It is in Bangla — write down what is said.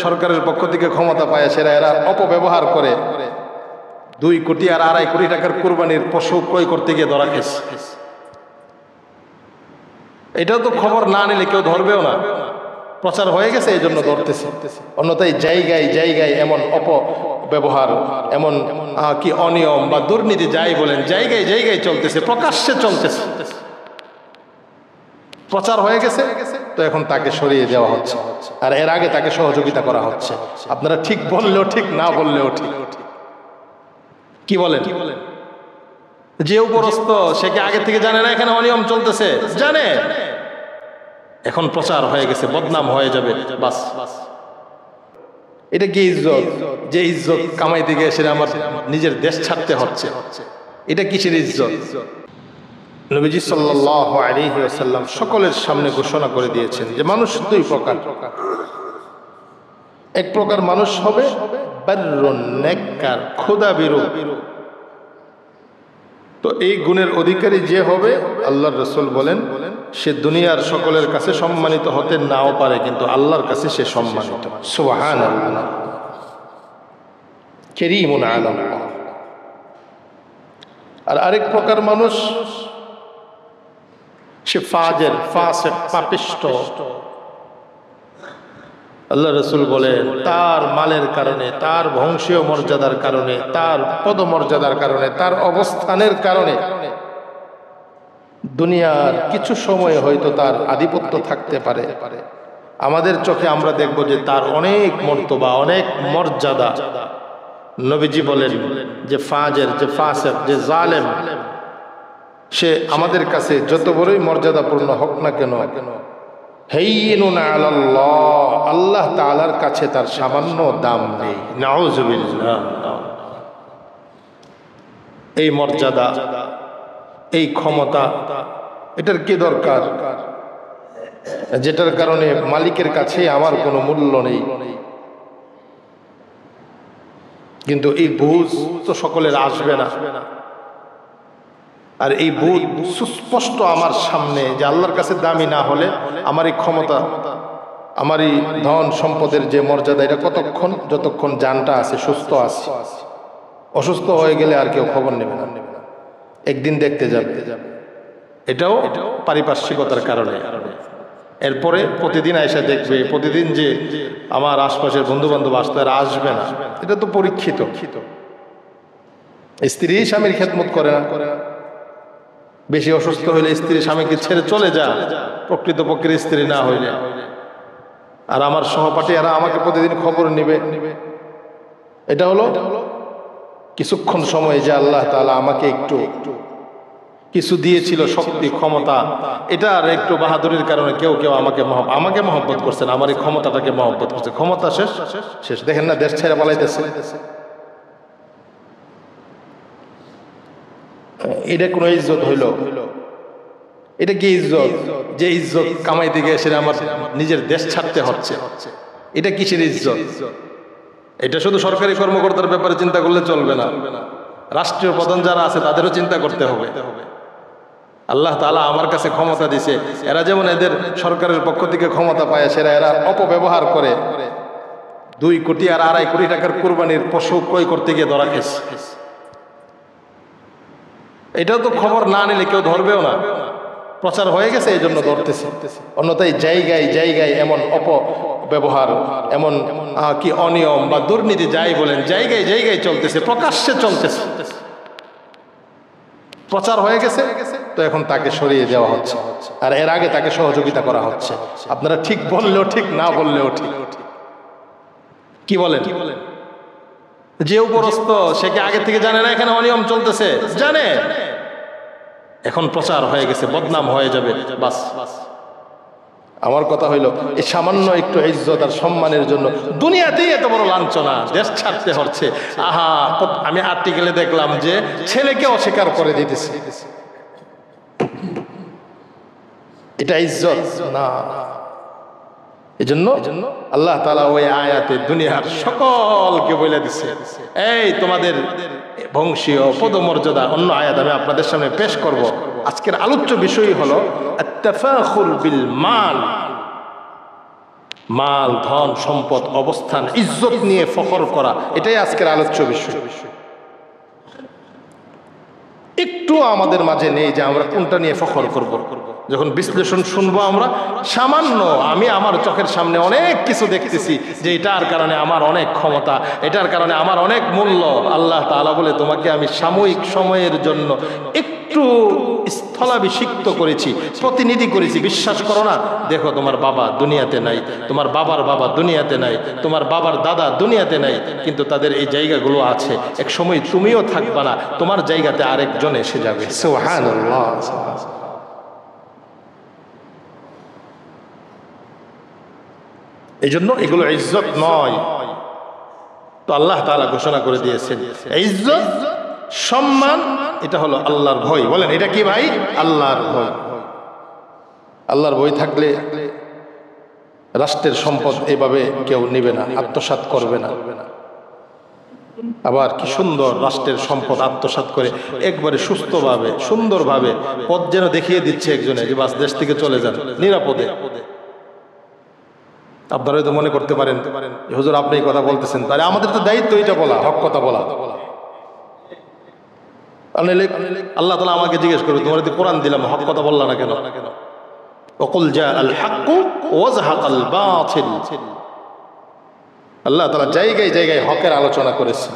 সরকারের পক্ষ থেকে ক্ষমতা পায় এরা অপব্যবহার করে 2 কোটি আর 2.5 কোটি টাকার কুরবানির পশু ক্রয় করতে গিয়ে ধরা খেয়েছে। এটাও তো খবর না নিলে কেউ ধরবেও না, প্রচার হয়ে গেছে এই জন্য ধরতেছে। অন্যথায় জায়গায় জায়গায় এমন অপব্যবহার, এমন কি অনিয়ম বা দুর্নীতি যাই বলেন, জায়গায় জায়গায় চলতেছে, প্রকাশ্যে চলতেছে। প্রচার হয়ে গেছে তো এখন তাকে সরিয়ে দেওয়া হচ্ছে, আর এর আগে তাকে সহযোগিতা করা হচ্ছে। আপনারা ঠিক বললেও ঠিক, না বললেও ঠিক। কি বলেন? যে উপরস্থ সে কি আগে থেকে জানে না এখানে অনিয়ম চলতেছে? জানে। এখন প্রচার হয়ে গেছে, বদনাম হয়ে যাবে, বাস। এটা কি ইজ্জত? যে ইজ্জত কামাইতে গিয়ে সেটা আমার নিজের দেশ ছাড়তে হচ্ছে, এটা কিসের ইজ্জত? নবীজি সাল্লাল্লাহু আলাইহি ওয়াসাল্লাম সকলের সামনে ঘোষণা করে দিয়েছেন যে মানুষ 2 প্রকার। এক প্রকার মানুষ হবে বাররুন, নেককার, খোদাভীরু। তো এই গুণের অধিকারী যে হবে, আল্লাহর রাসূল বলেন, সে দুনিয়ার সকলের কাছে সম্মানিত হতে নাও পারে, কিন্তু আল্লাহর কাছে সে সম্মানিত। সুবহানাল্লাহ, কারীমুন আলাল্লাহ। আর আরেক প্রকার মানুষ, সে ফাজের, ফাসিক, পাপিষ্ট। আল্লাহ রাসূল বলেন তার মালের কারণে, তার বংশীয় মর্যাদার কারণে, তার পদমর্যাদার কারণে, তার অবস্থানের কারণে দুনিয়ার কিছু সময় হয়তো তার আধিপত্য থাকতে পারে। আমাদের চোখে আমরা দেখব যে তার অনেক মর্তবা, অনেক মর্যাদা। নবীজি বলেন যে ফাজের, যে ফাসিক, যে জালেম, সে আমাদের কাছে যত বড়ই মর্যাদাপূর্ণ হোক না কেন, হাইয়িনুন আলাল্লাহ, আল্লাহ তাআলার কাছে তার সামান্য দাম নেই। নাউযুবিল্লাহ। এই মর্যাদা, এই ক্ষমতা, এটার কি দরকার? যেটার কারণে মালিকের কাছে আমার কোনো মূল্য নেই। কিন্তু এই বুঝ তো সকলের আসবে না। আর এই বুঝ সুস্পষ্ট আমার সামনে যে আল্লাহর কাছে দামি না হলে আমার এই ক্ষমতা, আমার এই ধন সম্পদের যে মর্যাদা, এটা কতক্ষণ? যতক্ষণ জানটা আছে, সুস্থ আছে। অসুস্থ হয়ে গেলে আর কেউ খবর নেবে না, একদিন দেখতে যাবে। এটাও পারিপার্শ্বিকতার কারণে। এরপরে প্রতিদিন আয়সা দেখবে, প্রতিদিন যে আমার আশপাশের বন্ধু বান্ধব আসতে আর আসবে না, এটা তো পরীক্ষিত। স্ত্রী স্বামীর খেদমত করে না, বেশি অসুস্থ হইলে স্ত্রী স্বামীকে ছেড়ে চলে যা, প্রকৃতপক্ষের স্ত্রী না হইলে। আর আমার সহপাঠী এরা আমাকে প্রতিদিন খবর নিবে। এটা হলো কিছুক্ষণ সময় যে আল্লাহ তাআলা আমাকে একটু কিছু দিয়েছিল, শক্তি, ক্ষমতা, এটার একটু বাহাদুরির কারণে কেউ কেউ আমাকে মহব্বত করছেন, আমার এই ক্ষমতাটাকে মহব্বত করছে। ক্ষমতা শেষ। দেখেন না দেশ ছেড়ে পালাইতেছে। এটা কোনো ইজ্জত হইল? এটা কি ইজ্জত? যে ইজ্জত কামাইতে গিয়ে সেটা আমার নিজের দেশ ছাড়তে হচ্ছে, এটা কিসের ইজ্জত? এটা শুধু সরকারি কর্মকর্তার ব্যাপারে চিন্তা করলে চলবে না, রাষ্ট্রীয় প্রধান যারা আছে তাদেরও চিন্তা করতে হবে। আল্লাহ তাআলা আমার কাছে ক্ষমতা দিছে, এরা যেমন এদের সরকারের পক্ষ থেকে ক্ষমতা পায় এরা অপব্যবহার করে 2 কোটি আর 2.5 কোটি টাকার কুরবানির পশু ক্রয় করতে গিয়ে ধরা খেয়েছে। এটাও তো খবর না নিলে কেউ ধরবেও না, প্রচার হয়ে গেছে এই জন্য ধরতেছে। অন্যথায় জায়গায় জায়গায় এমন অপব্যবহার, এমন কি অনিয়ম বা দুর্নীতি যাই বলেন, জায়গায় জায়গায় চলতেছে, প্রকাশ্যে চলতেছে। প্রচার হয়ে গেছে তো এখন তাকে সরিয়ে দেওয়া হচ্ছে, আর এর আগে তাকে সহযোগিতা করা হচ্ছে। আপনারা ঠিক বললেও ঠিক, না বললেও ঠিক। কি বলেন? যে উপরস্থ সে কি আগে থেকে জানে না এখানে অনিয়ম চলতেছে? জানে। এখন প্রচার হয়ে গেছে, বদনাম হয়ে যাবে, বাস। আমার কথা হইল, এই সামান্য একটু ইজ্জত আর সম্মানের জন্য দুনিয়াতেই এত বড় লাঞ্ছনা, দেশ ছাড়তে হচ্ছে। আহা, আমি আর্টিকেলে দেখলাম যে ছেলেকে অস্বীকার করে দিতেছে। এটা ইজ্জত না। এজন্য আল্লাহ তাআলা ওই আয়াতে দুনিয়ার সকলকে বলে দিচ্ছে, এই তোমাদের বংশীয় পদমর্যাদা। অন্য আয়াত আমি আপনাদের সামনে পেশ করব। আজকের আলোচ্য বিষয় হলো আত-তাফাখুর বিল মাল, মাল, ধন, সম্পদ, অবস্থান, ইজ্জত নিয়ে ফখর করা, এটাই আজকের আলোচ্য বিষয়। একটু আমাদের মাঝে নেই যে আমরা কোনটা নিয়ে ফখর করব। যখন বিশ্লেষণ শুনবো আমরা, সামান্য আমি আমার চোখের সামনে অনেক কিছু দেখতেছি যে এটার কারণে আমার অনেক ক্ষমতা, এটার কারণে আমার অনেক মূল্য। আল্লাহ তাআলা বলে তোমাকে আমি সাময়িক সময়ের জন্য একটু স্থলাভিষিক্ত করেছি, প্রতিনিধি করেছি। বিশ্বাস করো না? দেখো তোমার বাবা দুনিয়াতে নাই, তোমার বাবার বাবা দুনিয়াতে নাই, তোমার বাবার দাদা দুনিয়াতে নাই, কিন্তু তাদের এই জায়গাগুলো আছে। এক সময় তুমিও থাকবা না, তোমার জায়গাতে আরেকজন এসে যাবে। সুবহানাল্লাহ। এই জন্য এগুলো ইজ্জত নয়। তো আল্লাহ তাআলা ঘোষণা করে দিয়েছেন ইজ্জত, সম্মান, এটা হলো আল্লাহর ভয়। বলেন এটা কি ভাই? আল্লাহর ভয়। আল্লাহর ভয় থাকলে রাষ্ট্রের সম্পদ এভাবে কেউ নেবে না, আত্মসাৎ করবে না। আবার কি সুন্দর রাষ্ট্রের সম্পদ আত্মসাৎ করে একবারে সুস্থভাবে, সুন্দরভাবে পথ যেন দেখিয়ে দিচ্ছে একজনে যে বাস দেশ থেকে চলে যান নিরাপদে। আপনারা তো মনে করতে পারেন হুজুর আপনি এই কথা বলতেছেন, তাহলে আমাদের তো দায়িত্ব এটা বলা, হক কথা বলা। আল্লাহ তাআলা আমাকে জিজ্ঞেস করবে তোমার তো কোরআন দিলাম, হক কথা বললা না কেন? ওয়াকুল জাআল হাক্কু ওয়া যাহাকাল বাতিল। আল্লাহ তাআলা জায়গায় জায়গায় হকের আলোচনা করেছে।